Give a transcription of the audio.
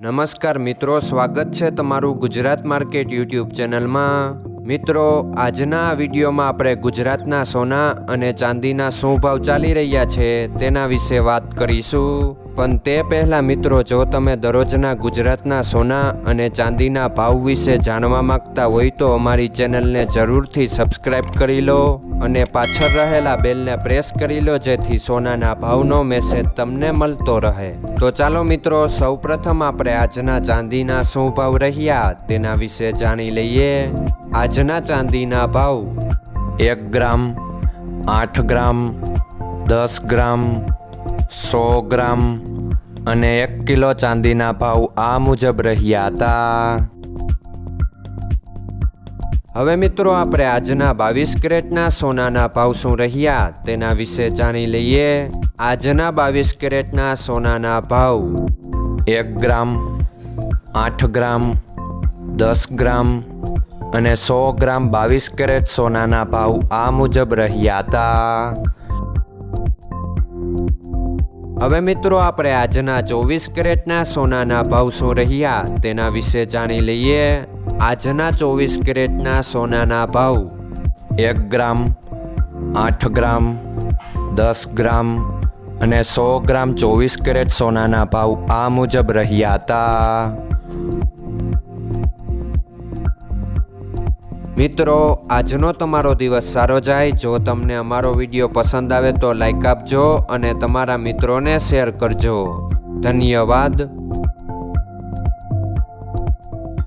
નમસ્કાર મિત્રો, સ્વાગત છે તમારું ગુજરાત માર્કેટ યુટ્યુબ ચેનલમાં। મિત્રો, આજના વિડીયોમાં આપણે ગુજરાતના સોના અને ચાંદીના શું ભાવ ચાલી રહ્યા છે તેના વિશે વાત કરીશું। પણ તે પહેલાં મિત્રો, જો તમે દરરોજના ગુજરાતના સોના અને ચાંદીના ભાવ વિશે જાણવા માંગતા હોય તો અમારી ચેનલને જરૂરથી સબસ્ક્રાઈબ કરી લો અને પાછળ રહેલા બેલને પ્રેસ કરી લો, જેથી સોનાના ભાવનો મેસેજ તમને મળતો રહે। તો ચાલો મિત્રો, સૌપ્રથમ આપણે આજના ચાંદીના શું ભાવ રહ્યા તેના વિશે જાણી લઈએ। આજના ચાંદીના ભાવ 1 ગ્રામ, 8 ગ્રામ, 10 ગ્રામ, 100 ગ્રામ અને 1 કિલો ચાંદીના ભાવ આ મુજબ રહ્યા હતા। હવે મિત્રો, આપણે આજના 22 કેરેટના સોનાના ભાવ શું રહ્યા તેના વિશે જાણી લઈએ। આજના 22 કેરેટના સોનાના ભાવ 1 ગ્રામ, 8 ગ્રામ, 10 ગ્રામ અને 100 ગ્રામ 22 કેરેટ સોનાના ભાવ આ મુજબ રહ્યા હતા। હવે મિત્રો, આપણે આજના 24 કેરેટના સોનાના ભાવ શું રહ્યા તેના વિશે જાણી લઈએ। આજના 24 કેરેટના સોનાના ભાવ 1 ગ્રામ, 8 ગ્રામ, 10 ગ્રામ અને 100 ગ્રામ 24 કેરેટ સોનાના ભાવ આ મુજબ રહ્યા હતા। મિત્રો, આજનો તમારો દિવસ સારો જાય। જો તમને અમારો વિડીયો પસંદ આવે તો લાઈક આપજો અને તમારા મિત્રોને શેર કરજો। ધન્યવાદ।